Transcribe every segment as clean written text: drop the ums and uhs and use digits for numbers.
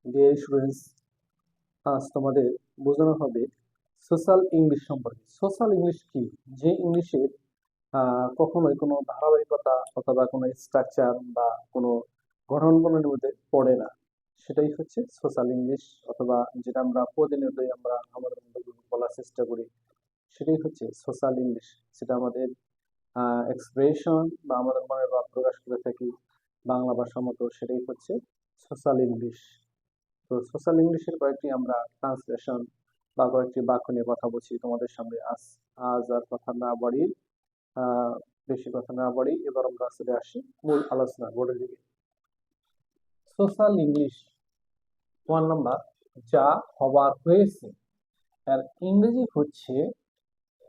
Dear students, আজ তোমাদের বোঝানো হবে সোশ্যাল ইংলিশ সম্পর্কে। সোশ্যাল ইংলিশ কি? যে ইংলিশের কখনোই কোনো ধারাবাহিকতা অথবা কোনো স্ট্রাকচার বা কোনো গঠন প্রণালীর মধ্যে পড়ে না, সেটাই হচ্ছে সোশ্যাল ইংলিশ। অথবা যেটা আমরা প্রতিনিয়তই আমরা আমাদের মধ্যে বলার চেষ্টা করি, সেটাই হচ্ছে সোশ্যাল ইংলিশ। সেটা আমাদের এক্সপ্রেশন বা আমাদের মনের ভাব প্রকাশ করে থাকি বাংলা ভাষার মতো, সেটাই হচ্ছে সোশ্যাল ইংলিশ। তো সোশ্যাল ইংলিশের কয়েকটি আমরা ট্রান্সলেশন বা কয়েকটি বাক্য নিয়ে কথা বলছি তোমাদের সামনে। আজ আজ আর কথা না বাড়ি, বেশি কথা না বাড়ি, এবার আমরা চলে আসি মূল আলোচনা বোর্ডের দিকে। সোশ্যাল ইংলিশ 1 নাম্বার, যা হবার হয়েছে। এর ইংরেজি হচ্ছে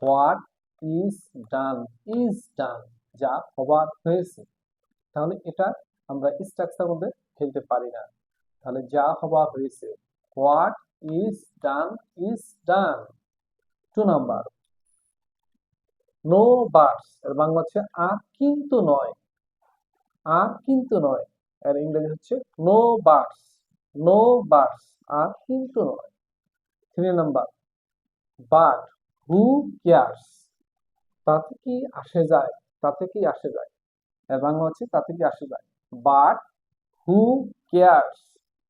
হোয়াট ইজ ডান। ইজ ডান, যা হবার হয়েছে। তাহলে এটা আমরা স্ট্রাকচার মধ্যে ফেলতে পারি না। তাহলে যা হবার হয়েছে, what is done is done. 2 number, no buts, এর বাংলা হচ্ছে আর কিন্তু নয়। আর কিন্তু নয়, এর ইংরেজি হচ্ছে নো বাটস। নো বাটস, আর কিন্তু নয়। 3 নাম্বার, বাট হু কেয়ার্স, তাতে কি আসে যায়। তাতে কি আসে যায়, এর বাংলা হচ্ছে তাতে কি আসে যায়। বাট হু কেয়ার্স,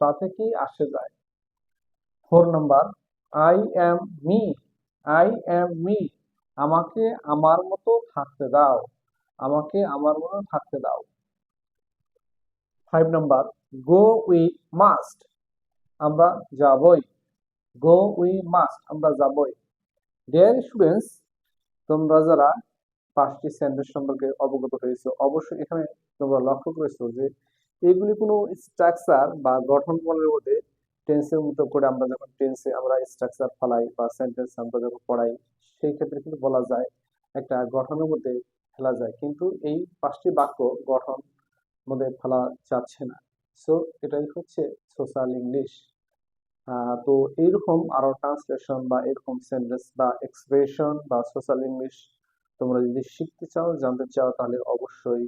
তাতে কি আসে যায়। 4 number, I am me. I am me, আমাকে আমার মতো থাকতে দাও। আমাকে আমার মতো থাকতে দাও। 5 নাম্বার, গো উই মাস্ট, আমরা যাবই। গো উই মাস্ট, আমরা যাবই। ডিয়ার স্টুডেন্টস, তোমরা যারা 5টি সেন্টেন্স সম্পর্কে অবগত হয়েছে, অবশ্যই এখানে তোমরা লক্ষ্য করেছো যে এগুলি কোনো স্ট্রাকচার বা গঠন প্রণালীর মধ্যে টেন্সের মতো করে আমরা যখন টেন্সে আমরা স্ট্রাকচার ফেলাই বা সেন্টেন্স আমরা যখন পড়াই, সেই ক্ষেত্রে কিন্তু বলা যায় একটা গঠনের মধ্যে ফেলা যায়, কিন্তু এই 5টি বাক্য গঠন মধ্যে ফেলা যাচ্ছে না। সো এটাই হচ্ছে সোশ্যাল ইংলিশ। তো এইরকম আরো ট্রান্সলেশন বা এরকম সেন্টেন্স বা এক্সপ্রেশন বা সোশ্যাল ইংলিশ তোমরা যদি শিখতে চাও, জানতে চাও, তাহলে অবশ্যই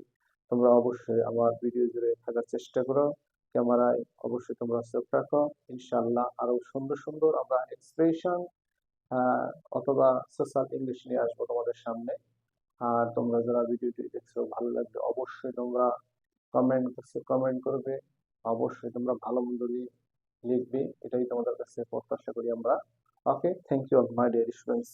আমার ভিডিও জুড়ে থাকার চেষ্টা করো। ক্যামেরায় অবশ্যই তোমরা চোখ রাখো। ইনশাআল্লাহ আরো সুন্দর সুন্দর আমরা এক্সপ্রেশন অথবা সোশ্যাল ইংলিশ নিয়ে আসবো তোমাদের সামনে। আর তোমরা যারা ভিডিওটি দেখছো, ভালো লাগলে অবশ্যই তোমরা কমেন্ট করবে। অবশ্যই তোমরা ভালো মন্দ নিয়ে লিখবে, এটাই তোমাদের কাছে প্রত্যাশা করি আমরা। Okay, thank you all my dear students.